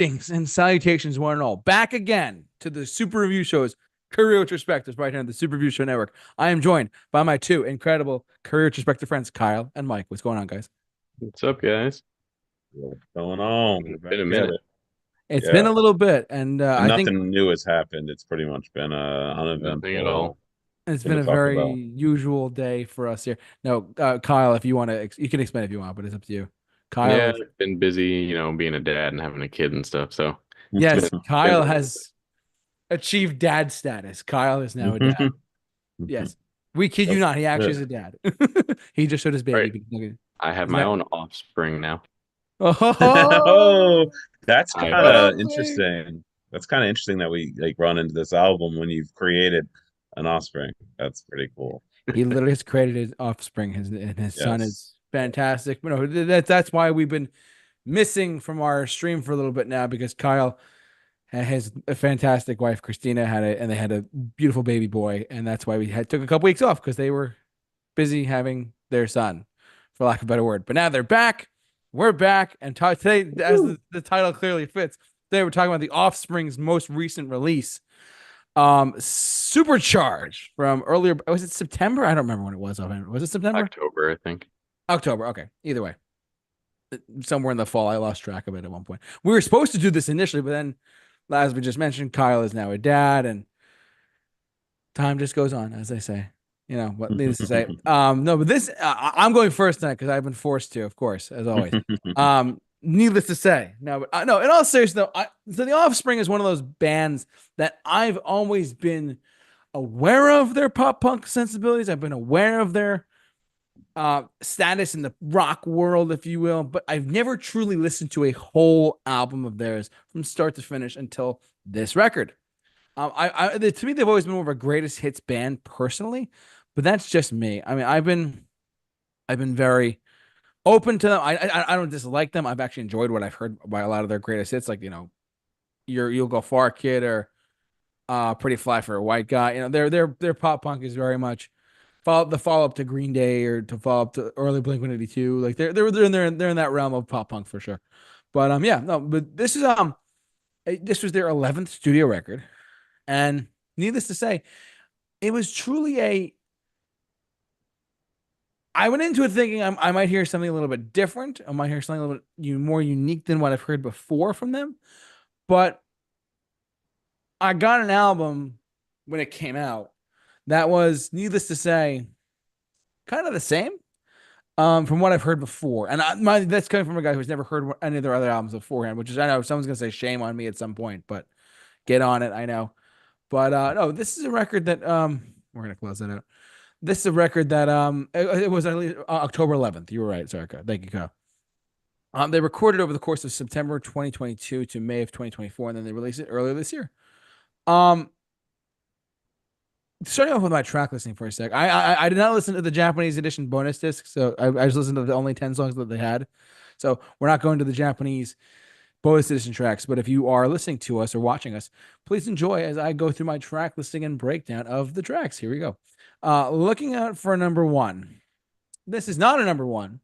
Greetings and salutations, one and all. Back again to the Super Review Show's Career Retrospectives right here on the Super Review Show Network. I am joined by my two incredible Career Retrospective friends, Kyle and Mike. What's going on, guys? What's up, guys? What's going on? We're It's back been a at minute. it. It's been Yeah. a little bit, and And I think nothing new has happened. It's pretty much been Nothing at all. uneventful it's thing been to a talk very about. usual day for us here. No, Kyle, if you want to, you can explain if you want, but it's up to you. Kyle Yeah, is, I've been busy, being a dad and having a kid and stuff. So it's been yes, been Kyle a little has achieved dad status. Kyle is now a dad. Yes. We kid you That's not, he actually it. is a dad. He just showed his right. baby. I have He's my not. own offspring now. Oh, Oh, that's I kind what uh up, of Mike? interesting. That's kind of interesting that we like run into this album when you've created an offspring. That's pretty cool. He literally has created his offspring. And his son Yes. is fantastic. But no, that's why we've been missing from our stream for a little bit now because Kyle has a fantastic wife, Christina, and they had a beautiful baby boy, and that's why we took a couple weeks off because they were busy having their son, for lack of a better word. But now they're back. We're back, and today, as Woo. the title clearly fits, today we're talking about the Offspring's most recent release, Supercharged from earlier. Was it September? I don't remember when it was. Was it September? October, I think. October. Okay. Either way, somewhere in the fall. I lost track of it at one point. We were supposed to do this initially, but then, as we just mentioned, Kyle is now a dad, and time just goes on, as they say. You know what? Needless to say, no. But this, I'm going first tonight because I've been forced to, of course, as always. Needless to say, no. But no. In all seriousness, though, so the Offspring is one of those bands that I've always been aware of their pop punk sensibilities. I've been aware of their status in the rock world, if you will, but I've never truly listened to a whole album of theirs from start to finish until this record. To me, they've always been more of a greatest hits band personally, but that's just me. I mean, I've been very open to them. I don't dislike them. I've actually enjoyed what I've heard by a lot of their greatest hits, like you'll go far, kid, or pretty fly for a white guy. Their pop punk is very much follow up to Green Day or to follow up to early Blink 182. Like they're in that realm of pop punk for sure. But yeah, no, but this was their 11th studio record, and needless to say, it was truly a. I went into it thinking I might hear something a little bit different. I might hear something a little bit more unique than what I've heard before from them. But I got an album when it came out that was, needless to say, kind of the same from what I've heard before. And that's coming from a guy who's never heard any of their other albums beforehand, which is, I know someone's going to say shame on me at some point, but get on it. I know. But no, this is a record that we're gonna close that out. This is a record that it was at least, October 11th. You were right, sorry, thank you, Kyle. They recorded over the course of September 2022 to May of 2024, and then they released it earlier this year. Um, Starting off with my track listing for a sec. I did not listen to the Japanese edition bonus disc, so I just listened to the only 10 songs that they had. So we're not going to the Japanese bonus edition tracks. But if you are listening to us or watching us, please enjoy as I go through my track listing and breakdown of the tracks. Here we go. Looking out for number one. This is not a number one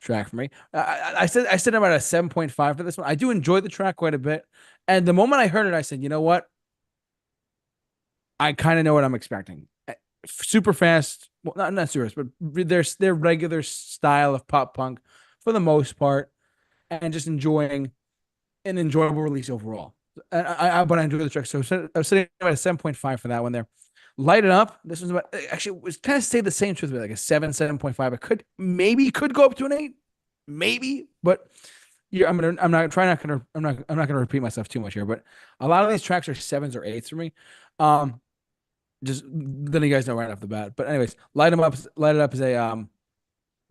track for me. I said I'm at a 7.5 for this one. I do enjoy the track quite a bit. And the moment I heard it, I said, you know what? I kind of know what I'm expecting. Super fast, well, not super fast, but their regular style of pop punk for the most part, and just enjoying an enjoyable release overall. But I enjoy the track. So I was sitting at a 7.5 for that one there. Light It Up. This was about, actually, it was kind of stayed the same truth, like a 7.5. It could go up to an 8, maybe, but yeah, I'm not gonna repeat myself too much here, but a lot of these tracks are 7s or 8s for me. Um, just letting you guys know right off the bat. But anyways, Light It Up is what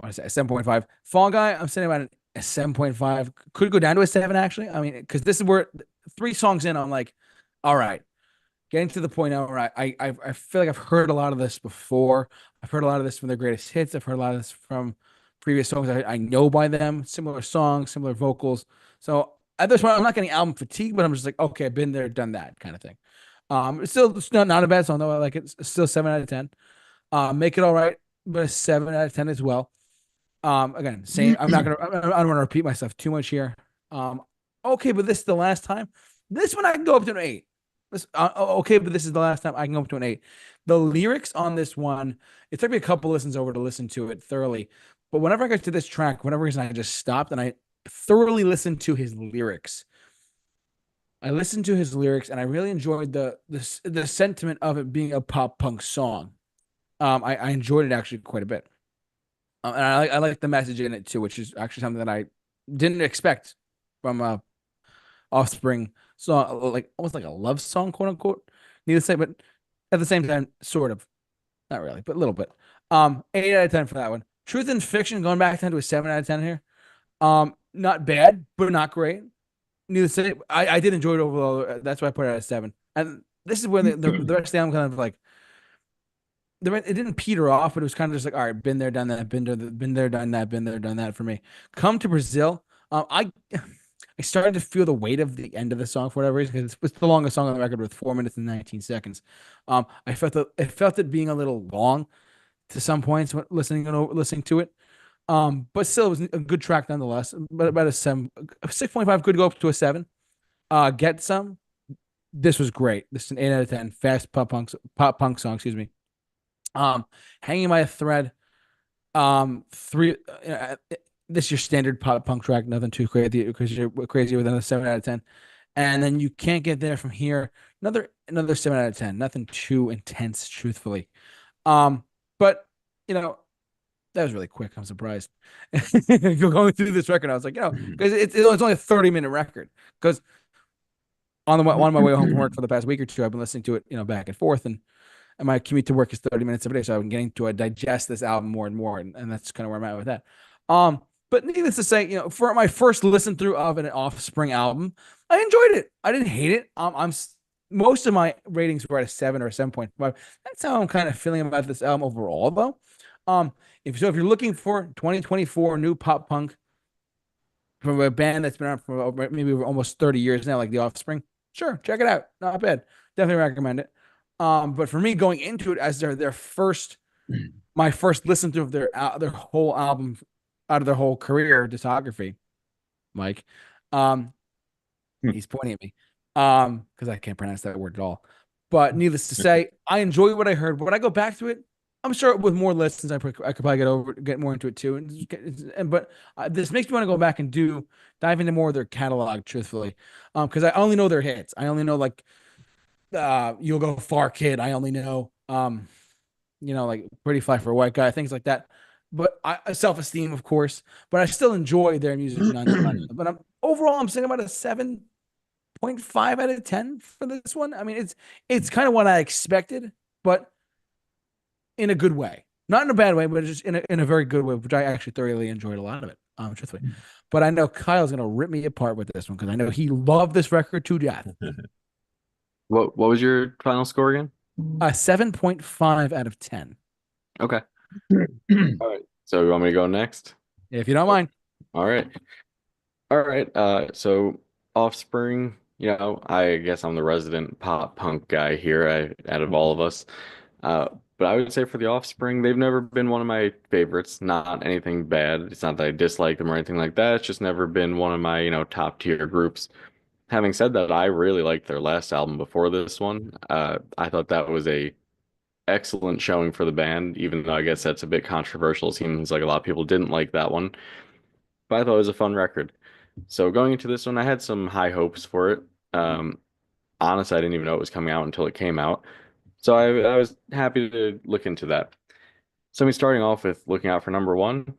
I say, a 7.5. Fall Guy, I'm saying about a 7.5. Could go down to a 7, actually. I mean, because this is where 3 songs in, I'm like, all right, getting to the point now where I feel like I've heard a lot of this before. I've heard a lot of this from their greatest hits. I've heard a lot of this from previous songs I know by them, similar songs, similar vocals. So at this point, I'm not getting album fatigue, but I'm just like, okay, I've been there, done that kind of thing. It's not a bad song though. I like it. It's still 7 out of 10. Make It All Right, but a 7 out of 10 as well. Again, same. I don't want to repeat myself too much here. Um, okay, but this is the last time. This one I can go up to an 8. Okay, but this is the last time I can go up to an 8. The lyrics on this one, it took me a couple listens over to listen to it thoroughly. But whenever I got to this track, whatever reason I just stopped and I thoroughly listened to his lyrics. I listened to his lyrics and I really enjoyed the sentiment of it being a pop punk song. I enjoyed it actually quite a bit. And I like the message in it too, which is actually something that I didn't expect from Offspring song, like almost like a love song, quote unquote. Needless to say, but at the same time, sort of, not really, but a little bit. 8 out of 10 for that one. Truth and Fiction, going back down to a 7 out of 10 here. Not bad, but not great. Needless to say, I did enjoy it overall. That's why I put it at a 7. And this is where the rest of the album kind of like it didn't peter off, but it was kind of just like, all right, been there, done that, been there, done that, been there, done that for me. Come to Brazil. I started to feel the weight of the end of the song for whatever reason, because it's the longest song on the record with 4 minutes and 19 seconds. I felt it being a little long to some points when listening to it. But still, it was a good track nonetheless. But about a 6.5 could go up to a 7. Get Some. This was great. This is an 8 out of 10. Fast pop punk song. Excuse me. Hanging by a Thread. Three. This is your standard pop punk track. Nothing too crazy because you're crazy with another 7 out of 10. And then You Can't Get There From Here. Another 7 out of 10. Nothing too intense, truthfully. But that was really quick. I'm surprised. You're going through this record. I was like, because it's only a 30-minute record. Because on my way home from work for the past week or two, I've been listening to it, back and forth, and my commute to work is 30 minutes every day. So I've been getting to digest this album more and more, and that's kind of where I'm at with that. But needless to say, for my first listen through of an Offspring album, I enjoyed it. I didn't hate it. Most of my ratings were at a 7 or a 7.5. That's how I'm kind of feeling about this album overall, though. If you're looking for 2024 new pop punk from a band that's been around for maybe almost 30 years now, like The Offspring, sure, check it out. Not bad. Definitely recommend it. But for me, going into it as my first listen through of their whole album out of their whole career discography, Mike, he's pointing at me, because I can't pronounce that word at all. But needless to say, I enjoy what I heard. But when I go back to it, I'm sure with more listens, I could probably get more into it too. But this makes me want to go back and dive into more of their catalog, truthfully, because I only know their hits. I only know like You'll Go Far, Kid. I only know like Pretty Fly for a White Guy, things like that. But Self-Esteem, of course. But I still enjoy their music nonetheless. But overall, I'm saying about a 7.5 out of 10 for this one. I mean, it's kind of what I expected, but in a good way, not in a bad way, but just in a very good way, which I actually thoroughly enjoyed a lot of it, truthfully. But I know Kyle's gonna rip me apart with this one because I know he loved this record to death. What was your final score again? A 7.5 out of 10. Okay. All right. So you want me to go next? If you don't mind. All right. So Offspring, I guess I'm the resident pop punk guy here, out of all of us. But I would say for the Offspring, they've never been one of my favorites. Not anything bad. It's not that I dislike them or anything like that. It's just never been one of my, top tier groups. Having said that, I really liked their last album before this one. I thought that was a excellent showing for the band, even though I guess that's a bit controversial. It seems like a lot of people didn't like that one. But I thought it was a fun record. So going into this one, I had some high hopes for it. Honestly, I didn't even know it was coming out until it came out. So I was happy to look into that. So me starting off with looking out for number one,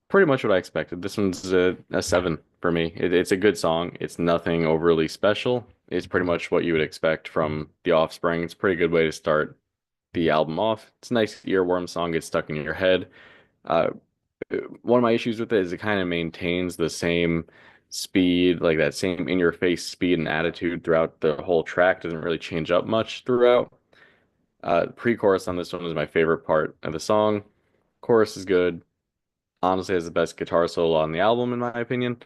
pretty much what I expected. This one's a 7 for me. It's a good song. It's nothing overly special. It's pretty much what you would expect from The Offspring. It's a pretty good way to start the album off. It's a nice earworm song, gets stuck in your head. One of my issues with it is it kind of maintains the same speed, like that same in your face speed and attitude throughout the whole track. Doesn't really change up much throughout. Pre-chorus on this one is my favorite part of the song. Chorus is good. Honestly, has the best guitar solo on the album, in my opinion.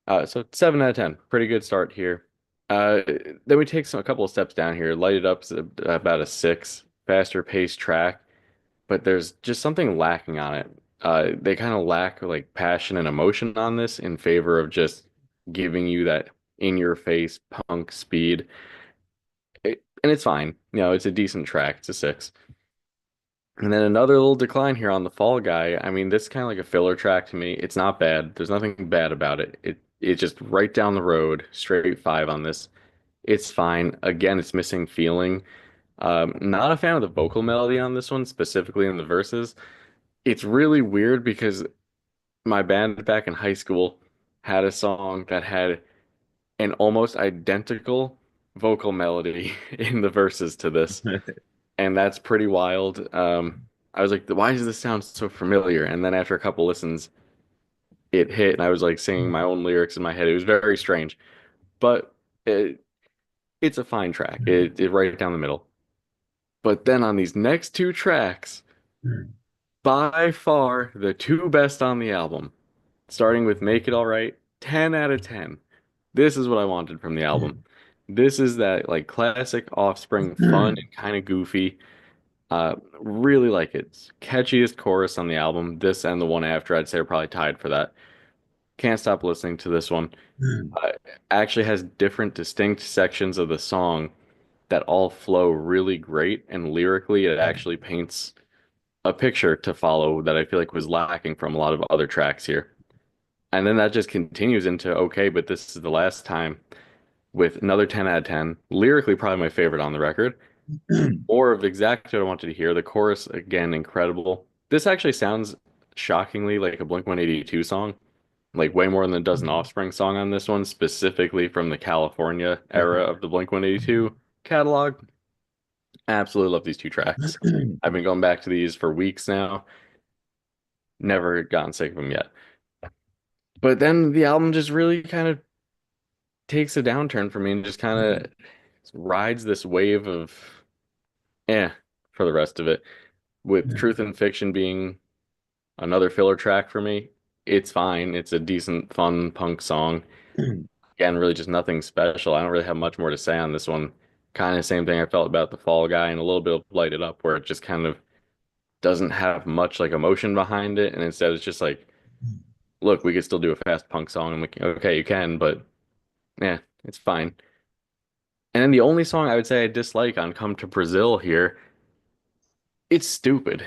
So 7 out of 10. Pretty good start here. Then we take a couple of steps down here. Light It Up is about a 6. Faster paced track, but there's just something lacking on it. They kind of lack like passion and emotion on this in favor of just giving you that in your face punk speed. And it's fine. It's a decent track. It's a 6. And then another little decline here on the Fall Guy. I mean, this is kind of like a filler track to me. It's not bad. There's nothing bad about it. It's just right down the road, straight 5 on this. It's fine. Again, it's missing feeling. Not a fan of the vocal melody on this one, specifically in the verses. It's really weird because my band back in high school had a song that had an almost identical vocal melody in the verses to this, and that's pretty wild. I was like, why does this sound so familiar? And then after a couple listens, it hit, and I was like singing my own lyrics in my head. It was very strange, but it's a fine track. It right down the middle. But then on these next 2 tracks, by far the 2 best on the album, starting with Make It Alright, 10 out of 10. This is what I wanted from the album. This is that like classic Offspring, fun and kind of goofy. Really like it. Catchiest chorus on the album. This and the one after, I'd say, are probably tied for that. Can't stop listening to this one. Actually has different distinct sections of the song that all flow really great, and lyrically it actually paints a picture to follow that I feel like was lacking from a lot of other tracks here. And then that just continues into okay, but this is the last time, with another 10 out of 10. Lyrically, probably my favorite on the record. Or of exactly what I wanted to hear. The chorus, again, incredible. This actually sounds shockingly like a Blink-182 song, like way more than it does an Offspring song on this one, specifically from the California era of the Blink-182 catalog. Absolutely love these 2 tracks. I've been going back to these for weeks now. Never gotten sick of them yet. But then the album just really kind of takes a downturn for me and just kind of rides this wave of eh for the rest of it. With Truth and Fiction being another filler track for me, it's fine. It's a decent, fun punk song. Again, really just nothing special. I don't really have much more to say on this one. Kind of same thing I felt about the Fall Guy and a little bit of Light It Up, where it just kind of doesn't have much like emotion behind it, and instead it's just like, look, we could still do a fast punk song. I'm like, okay, you can, but yeah, it's fine. And then the only song I would say I dislike on Come to Brazil here, it's stupid,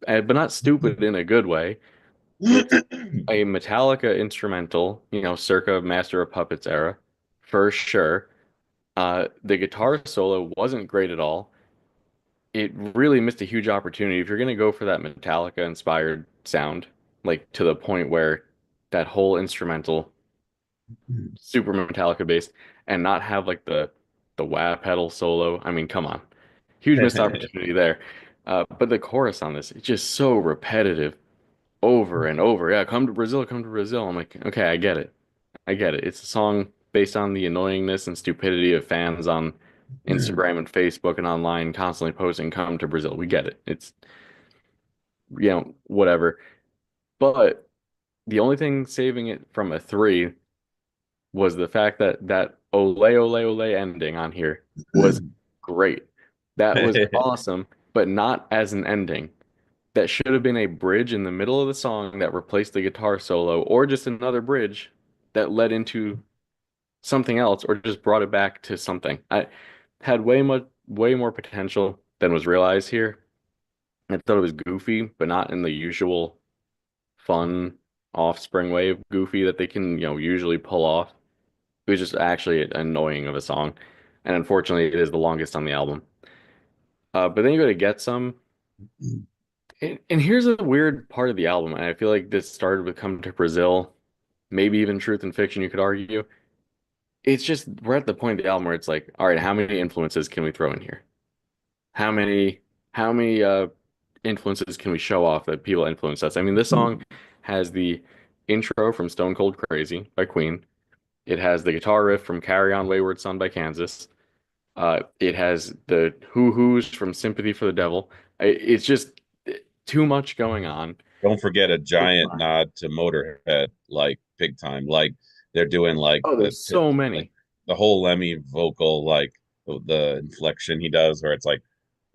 but not stupid in a good way. It's a Metallica instrumental, circa Master of Puppets era, for sure. The guitar solo wasn't great at all. It really missed a huge opportunity. If you're going to go for that Metallica inspired sound, like to the point where that whole instrumental, super Metallica based, and not have like the wah pedal solo. I mean, come on. Huge missed opportunity there. But the chorus on this, it's just so repetitive over and over. Yeah, come to Brazil, come to Brazil. I'm like, okay, I get it. I get it. It's a song based on the annoyingness and stupidity of fans on Instagram and Facebook and online constantly posting come to Brazil. We get it. It's, whatever. But the only thing saving it from a 3 was the fact that that ole ole ole ending on here was great. That was awesome, but not as an ending. That should have been a bridge in the middle of the song that replaced the guitar solo, or just another bridge that led into something else, or just brought it back to something. I had way more potential than was realized here. I thought it was goofy, but not in the usual fun Offspring way of goofy that they can, usually pull off. It was just actually annoying of a song. And unfortunately, it is the longest on the album. But then you go to Get Some. And here's a weird part of the album. And I feel like this started with Come to Brazil, maybe even Truth and Fiction, you could argue. It's just, we're at the point of the album where it's like, all right, how many influences can we throw in here? How many influences can we show off that people influence us? I mean, this song has the intro from Stone Cold Crazy by Queen. It has the guitar riff from Carry On Wayward Son by Kansas. It has the Hoo Hoos from Sympathy for the Devil. It's just too much going on. Don't forget a giant nod to Motorhead, like big time. Like they're doing like Oh, there's so many. The whole Lemmy vocal, like the inflection he does, where it's like,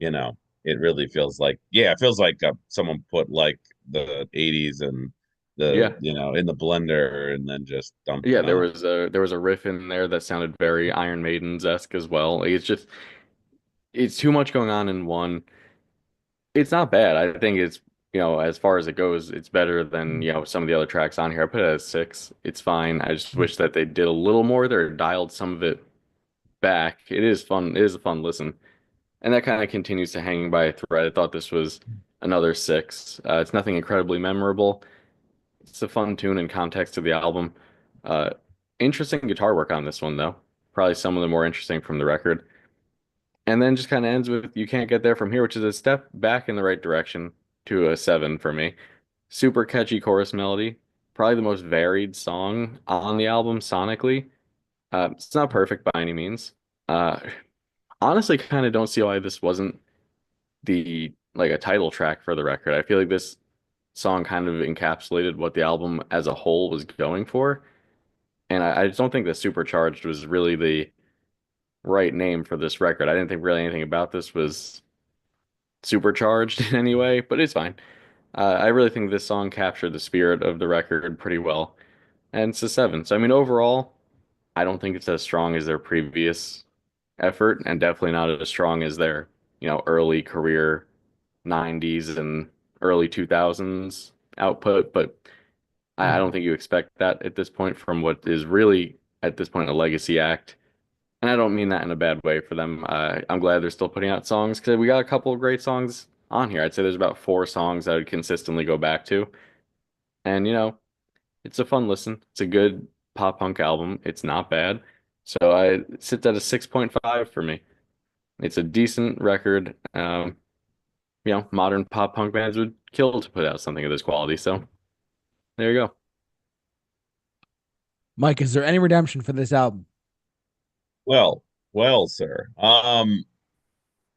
it really feels like, yeah, it feels like someone put like the 80s and the Yeah. in the blender and then just dump Yeah, it on. there was a riff in there that sounded very Iron Maidens-esque as well. Like, it's too much going on in one. It's not bad. I think it's, as far as it goes, it's better than, some of the other tracks on here. I put it at a 6. It's fine. I just wish that they did a little more there, dialed some of it back. It is fun. It is a fun listen. And that kind of continues to hang by a thread. I thought this was another 6. It's nothing incredibly memorable. It's a fun tune in context of the album. Uh, Interesting guitar work on this one, though. Probably some of the more interesting from the record. And then just kind of ends with You Can't Get There From Here, which is a step back in the right direction to a 7 for me. Super catchy chorus melody. Probably the most varied song on the album sonically. It's not perfect by any means. Uh, Honestly, kind of don't see why this wasn't the like a title track for the record. I feel like this song kind of encapsulated what the album as a whole was going for. And I just don't think that Supercharged was really the right name for this record. I didn't think really anything about this was supercharged in any way, but it's fine. I really think this song captured the spirit of the record pretty well, and it's a 7. So I mean, overall, I don't think it's as strong as their previous effort, and definitely not as strong as their, early career 90s and early 2000s output. But I don't think you expect that at this point from what is really at this point a legacy act. And I don't mean that in a bad way for them. I'm glad they're still putting out songs because we got a couple of great songs on here. I'd say there's about 4 songs I would consistently go back to. And, it's a fun listen. It's a good pop punk album. It's not bad. So it sits at a 6.5 for me. It's a decent record. Modern pop punk bands would kill to put out something of this quality. So there you go. Mike, is there any redemption for this album? Well, well, sir.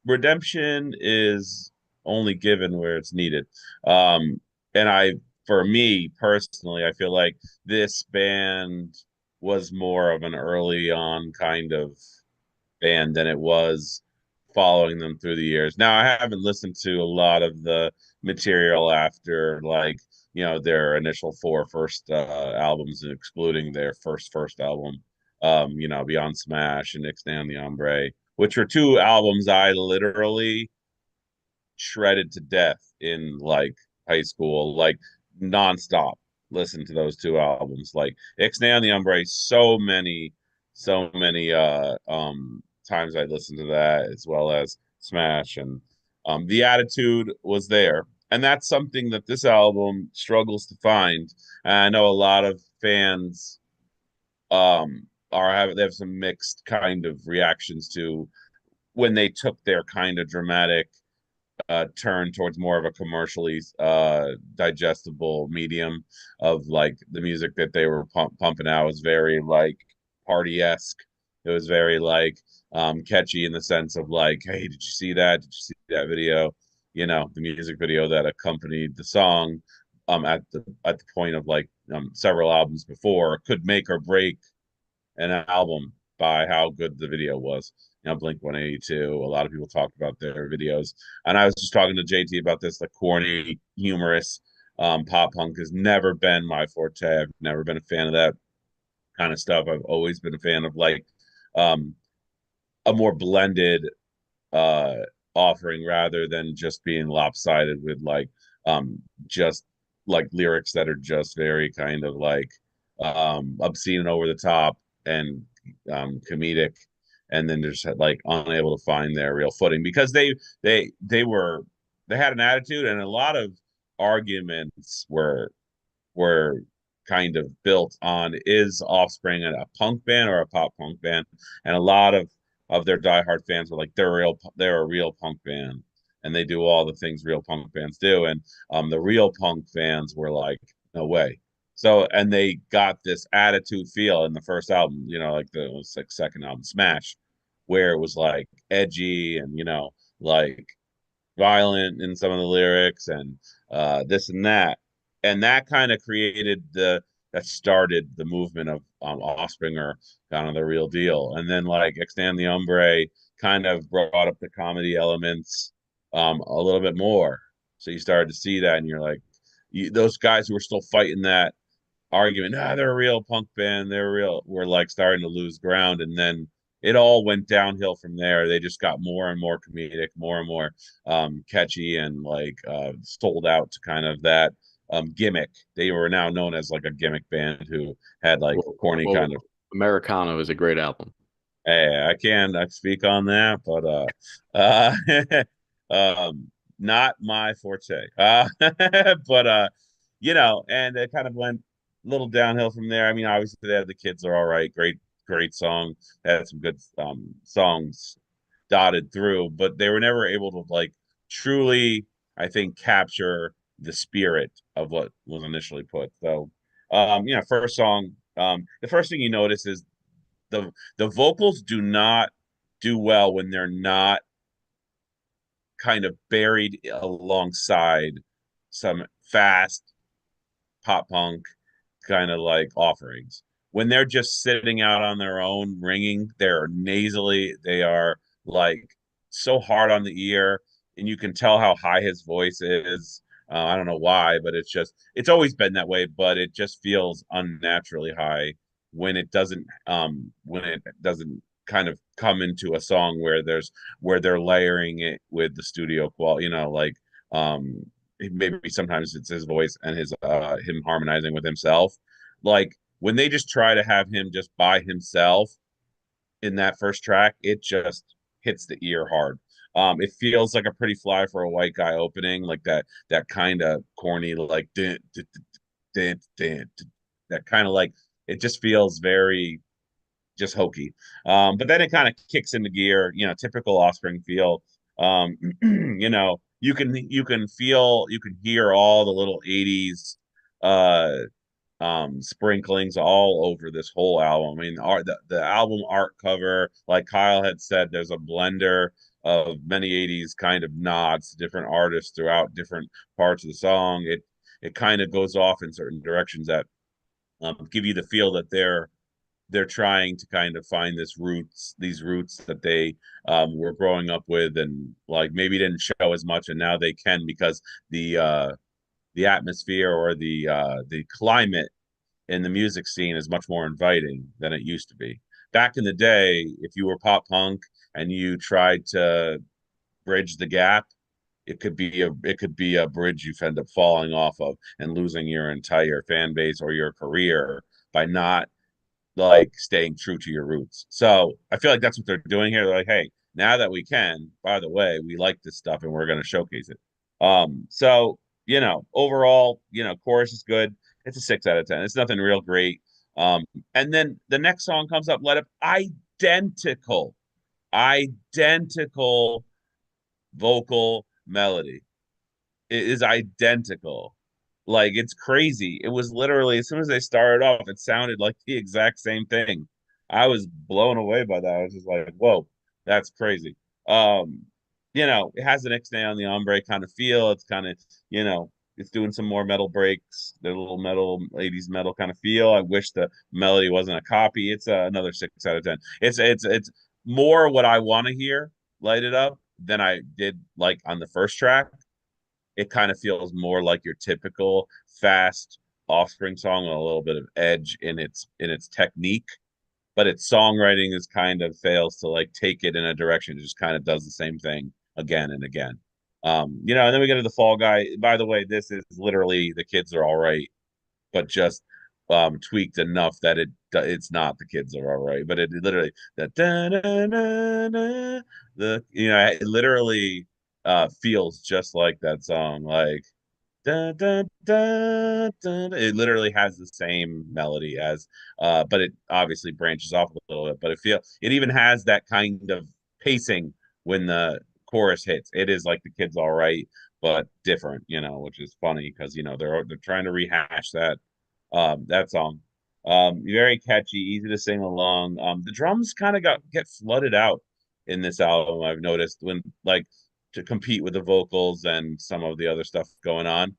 Redemption is only given where it's needed. And for me personally, I feel like this band was more of an early on kind of band than it was following them through the years. Now, I haven't listened to a lot of the material after, like, their initial 4 first albums, excluding their first album, Beyond Smash and Ixnay on the Ombre, which were 2 albums I literally shredded to death in like high school, like nonstop. Listen to those 2 albums, like Ixnay on the Umbre. So many times I listened to that, as well as Smash, and the attitude was there, and that's something that this album struggles to find. And I know a lot of fans they have some mixed kind of reactions to when they took their kind of dramatic turn towards more of a commercially digestible medium of like the music that they were pumping out was very like party-esque. It was very like catchy in the sense of like, hey, did you see that? Did you see that video? The music video that accompanied the song at the point of like several albums before could make or break an album by how good the video was. Blink 182. A lot of people talk about their videos, and I was just talking to JT about this. The corny, humorous pop punk has never been my forte. I've never been a fan of that kind of stuff. I've always been a fan of like um, a more blended uh, offering rather than just being lopsided with like just like lyrics that are just very kind of like obscene and over the top and comedic, and then just like unable to find their real footing because they had an attitude, and a lot of arguments were kind of built on, is Offspring a punk band or a pop punk band? And a lot of their diehard fans were like, they're a real punk band, and they do all the things real punk bands do. And the real punk fans were like, no way. So, and they got this attitude feel in the first album, like the, it was like second album, Smash, where it was like edgy and like violent in some of the lyrics, and this and that, and that kind of created that started the movement of Offspring, or kind of the real deal. And then like Extend the Umbre kind of brought up the comedy elements a little bit more, so you started to see that, and you're like, those guys who were still fighting that argument, they're a real punk band, they're real, were like starting to lose ground. And then it all went downhill from there. They just got more and more comedic, more and more catchy, and like sold out to kind of that gimmick. They were now known as like a gimmick band who had like corny Well, kind of. Americana is a great album. Hey, I speak on that, but not my forte. But and it kind of went a little downhill from there. I mean, obviously they had the kids are all right, great song. They had some good songs dotted through, but they were never able to like truly, I think, capture the spirit of what was initially put. So, first song, the first thing you notice is the vocals do not do well when they're not kind of buried alongside some fast pop punk kind of like offerings. When they're just sitting out on their own ringing, they're nasally, they are like so hard on the ear, and you can tell how high his voice is. I don't know why, but it's always been that way, but it just feels unnaturally high when it doesn't kind of come into a song where they're layering it with the studio quality, um maybe sometimes it's his voice and his him harmonizing with himself. Like when they just try to have him just by himself in that first track, it just hits the ear hard. It feels like a Pretty Fly for a White Guy opening, like that kind of corny, like dun, dun, dun, dun, dun, that kind of like, it just feels very just hokey. But then it kind of kicks into gear, typical Offspring feel. You can hear all the little 80s uh sprinklings all over this whole album. I mean, the album art cover, like Kyle had said, there's a blender of many 80s kind of nods to different artists throughout different parts of the song. It kind of goes off in certain directions that give you the feel that they're trying to kind of find these roots that they were growing up with, and like maybe didn't show as much, and now they can because the atmosphere or the climate in the music scene is much more inviting than it used to be. Back in the day, if you were pop punk and you tried to bridge the gap, it could be a bridge you end up falling off of and losing your entire fan base or your career by not like staying true to your roots. So I feel like that's what they're doing here. They're like, hey, now that we can, by the way, we like this stuff and we're going to showcase it. So overall, chorus is good. It's a 6 out of 10. It's nothing real great. And then the next song comes up, Let Up, identical vocal melody. It is identical. Like it's crazy. It was literally as soon as they started off, it sounded like the exact same thing. I was blown away by that. I was just like, whoa, that's crazy. Um, it has an Ixnay on the ombre kind of feel. It's kind of, it's doing some more metal breaks, the little metal 80s metal kind of feel. I wish the melody wasn't a copy. It's another 6 out of 10. It's more what I want to hear, light it up, than I did like on the first track. It kind of feels more like your typical fast Offspring song with a little bit of edge in its technique, but its songwriting is kind of fails to like take it in a direction. It just kind of does the same thing again and again. And then we get to the Fall Guy. By the way, this is literally The Kids Are All Right, but just tweaked enough that it's not The Kids Are All Right, but it literally that it literally feels just like that song, like it literally has the same melody as but it obviously branches off a little bit, but it even has that kind of pacing when the chorus hits. It is like The Kids All Right, but different, which is funny because they're trying to rehash that song. Very catchy, easy to sing along. The drums kind of get flooded out in this album. I've noticed when like to compete with the vocals and some of the other stuff going on.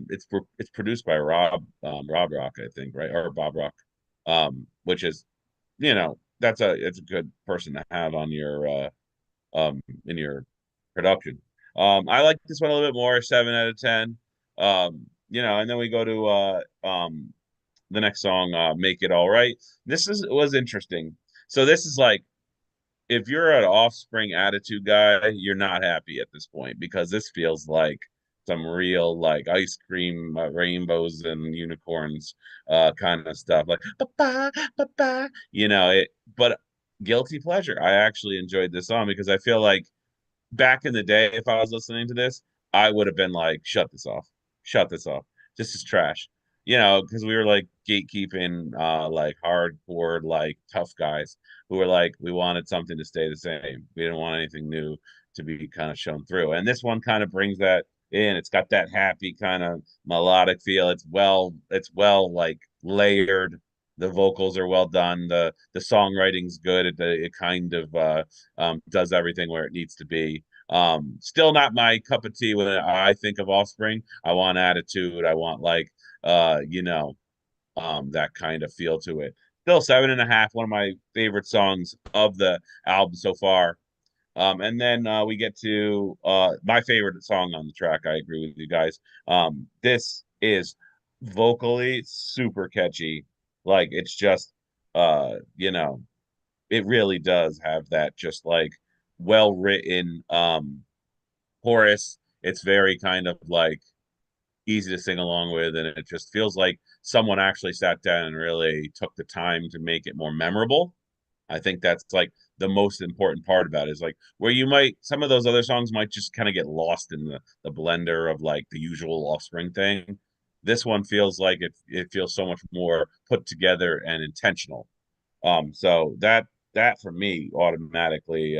It's produced by Rob Rock, I think, right, or Bob Rock, which is it's a good person to have on your in your production. I like this one a little bit more, 7 out of 10. and then we go to the next song, Make It All Right. Was interesting. So this is like, if you're an Offspring attitude guy, you're not happy at this point, because this feels like some real like ice cream, rainbows and unicorns kind of stuff, like ba ba ba, it. But guilty pleasure. I actually enjoyed this song because I feel like back in the day, if I was listening to this, I would have been like, shut this off. Shut this off. This is trash. Because we were like gatekeeping, like hardcore, like tough guys who were like, we wanted something to stay the same. We didn't want anything new to be kind of shown through. And this one kind of brings that in. It's got that happy kind of melodic feel. It's well like layered. The vocals are well done. The songwriting's good. It kind of does everything where it needs to be. Still not my cup of tea when I think of Offspring. I want attitude. I want like that kind of feel to it. Still 7.5, one of my favorite songs of the album so far. And then we get to my favorite song on the track. I agree with you guys. This is vocally super catchy. Like it's just it really does have that just like well written chorus. It's very kind of like easy to sing along with, and it just feels like someone actually sat down and really took the time to make it more memorable. I think that's like the most important part about it, is like where you might, some of those other songs might just kind of get lost in the blender of like the usual Offspring thing. This one feels like it feels so much more put together and intentional. So that for me automatically,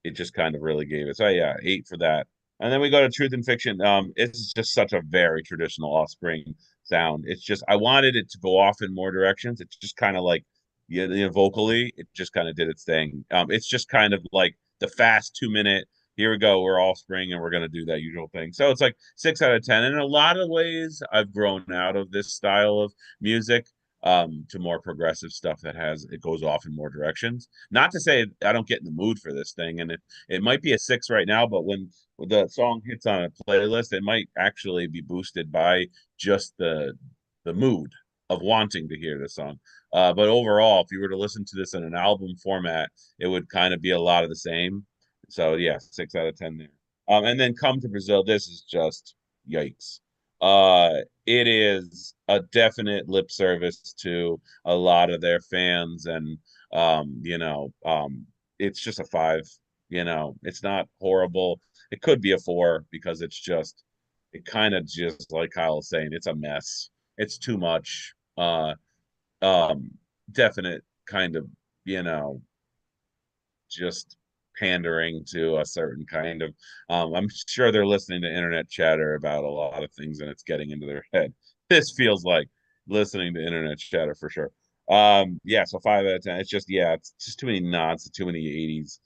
it just kind of really gave it. So yeah, 8 for that. And then we go to Truth and Fiction. It's just such a very traditional Offspring sound. It's just, I wanted it to go off in more directions. It's just kind of like, vocally, it just kind of did its thing. It's just kind of like the fast 2 minute. Here we go. We're Offspring, and we're gonna do that usual thing. So it's like 6 out of 10. And in a lot of ways, I've grown out of this style of music, to more progressive stuff that has, it goes off in more directions. Not to say I don't get in the mood for this thing, and it might be a 6 right now, but when the song hits on a playlist, it might actually be boosted by just the mood of wanting to hear this song. But overall, if you were to listen to this in an album format, it would kind of be a lot of the same. So yeah, 6 out of 10 there. And then Come to Brazil. This is just yikes. It is a definite lip service to a lot of their fans, and it's just a 5. It's not horrible. It could be a 4 because it kind of just, like Kyle was saying, it's a mess. It's too much. Um, Definite kind of, you know, just pandering to a certain kind of, I'm sure they're listening to internet chatter about a lot of things and it's getting into their head. This feels like listening to internet chatter for sure. Yeah, so 5 out of 10. It's just, yeah, it's just too many nods to too many 80s.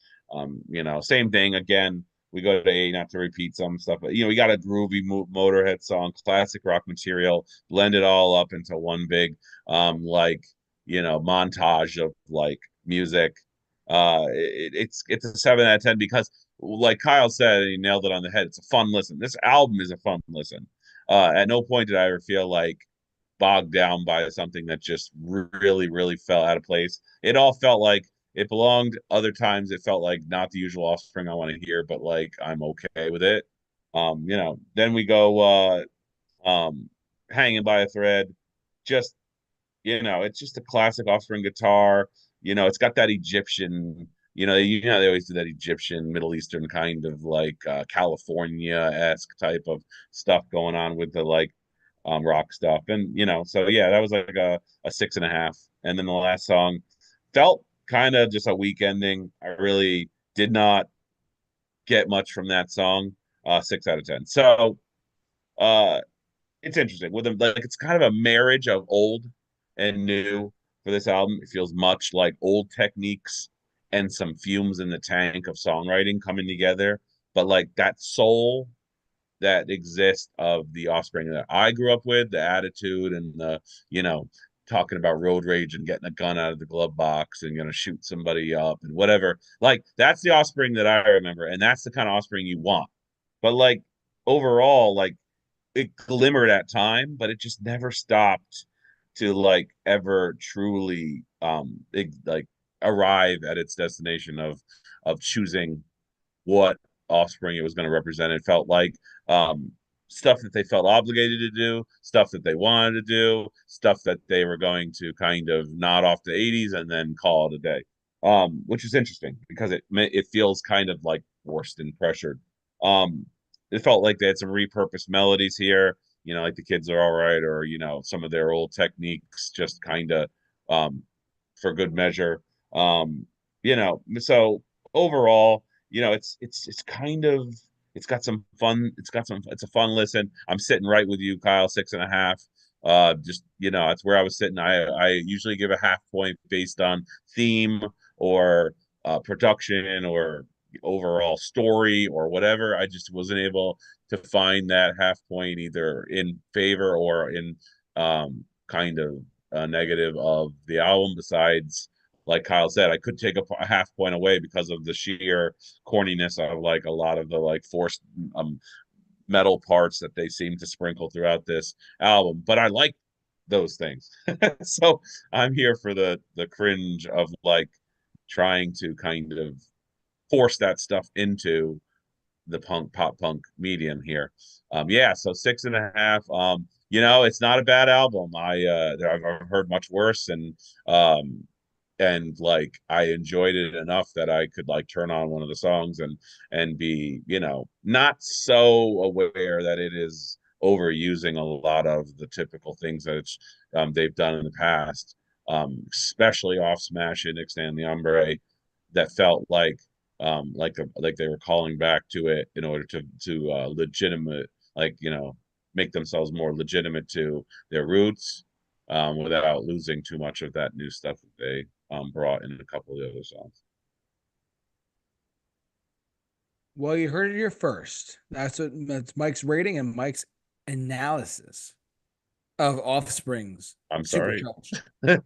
Same thing again. We go to A, not to repeat some stuff, but we got a groovy Motorhead song, classic rock material, blend it all up into one big montage of like music. It's a 7 out of 10 because, like Kyle said, he nailed it on the head. It's a fun listen. This album is a fun listen. At no point did I ever feel like bogged down by something that just really, really fell out of place. It all felt like it belonged. Other times it felt like not the usual Offspring I want to hear, but like I'm okay with it. Then we go Hanging by a Thread. Just it's just a classic Offspring guitar. It's got that Egyptian, they always do that Egyptian, Middle Eastern kind of like California-esque type of stuff going on with the like rock stuff. And so yeah, that was like a 6.5. And then the last song felt kind of just a weak ending. I really did not get much from that song. 6 out of 10. So uh it's interesting with them, like it's kind of a marriage of old and new for this album. It feels much like old techniques and some fumes in the tank of songwriting coming together, but like that soul that exists of the Offspring that I grew up with, the attitude and the talking about road rage and getting a gun out of the glove box and shoot somebody up and whatever, like that's the Offspring that I remember, and that's the kind of Offspring you want. But like overall, like it glimmered at time, but it just never stopped to like ever truly like arrive at its destination of choosing what Offspring it was going to represent. It felt like stuff that they felt obligated to do, stuff that they wanted to do, stuff that they were going to kind of nod off the 80s and then call it a day. Which is interesting because it feels kind of like forced and pressured. Um, it felt like they had some repurposed melodies here, like the kids are all right, or some of their old techniques just kind of for good measure. So overall, it's kind of it's got some fun. It's a fun listen. I'm sitting right with you, Kyle, 6.5. Just that's where I was sitting. I usually give a half point based on theme or production or overall story or whatever. I just wasn't able to find that half point either in favor or in kind of negative of the album. Besides, like Kyle said, I could take a half point away because of the sheer corniness of like a lot of the like forced metal parts that they seem to sprinkle throughout this album. But I like those things. So I'm here for the cringe of like trying to kind of force that stuff into the pop punk medium here. Yeah, so 6.5. It's not a bad album. I've heard much worse, and like I enjoyed it enough that I could like turn on one of the songs and be not so aware that it is overusing a lot of the typical things that they've done in the past, especially off Smash and Extend the Umbre, that felt like they were calling back to it in order to legitimate, like make themselves more legitimate to their roots, without losing too much of that new stuff that they brought in a couple of the other songs. Well, you heard it here first. That's Mike's rating and Mike's analysis of Offspring's I'm sorry. Supercharged. All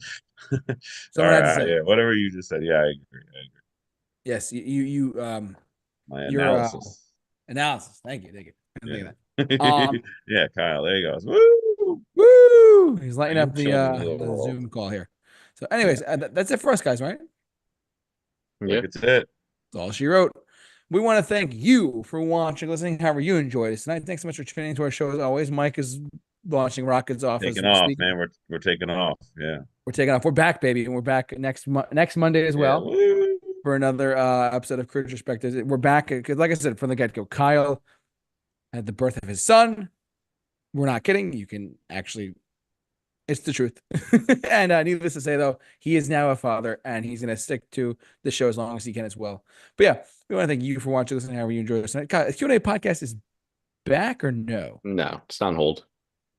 Someone had to right, say, yeah, whatever you just said. Yeah, I agree. yes, My your analysis. analysis. Thank you. I didn't Yeah. think of that. Yeah, Kyle, there you go. Woo! Woo! He's lighting You up children of the the world. Zoom call here. So, Yeah, anyways, that's it for us, guys. Right? Yeah. it's it. That's all she wrote. We want to thank you for watching, listening, however you enjoyed us tonight. Thanks so much for tuning into our show. As always, Mike is launching rockets off as Taking we off, speak. man. We're taking off. Yeah. We're taking off. We're back, baby, and we're back next Monday as Yeah. well Woo! for another episode of Retrospectives. We're back because, like I said, from the get go, Kyle had the birth of his son. We're not kidding. You can actually, it's the truth. And needless to say, though, he is now a father, and he's going to stick to the show as long as he can as well. But yeah, we want to thank you for watching, listening, however you enjoy this. Kyle, Q&A podcast is back or no? No, it's on hold.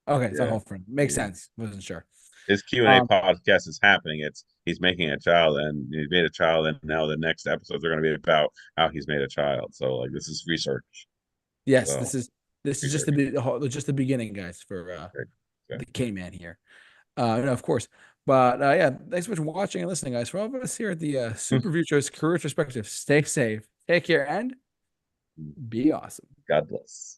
Okay, it's on Yeah. hold for him. Makes Yeah. sense. Wasn't sure. His Q&A podcast is happening. He's making a child, and he's made a child, and now the next episodes are going to be about how he's made a child. So like this is research. Yes, So this is just research. just the beginning, guys, for Okay. the K-Man here. No, of course. But yeah, thanks so much for watching and listening, guys. For all of us here at the Super Review Show's Career Retrospective, stay safe, take care, and be awesome. God bless.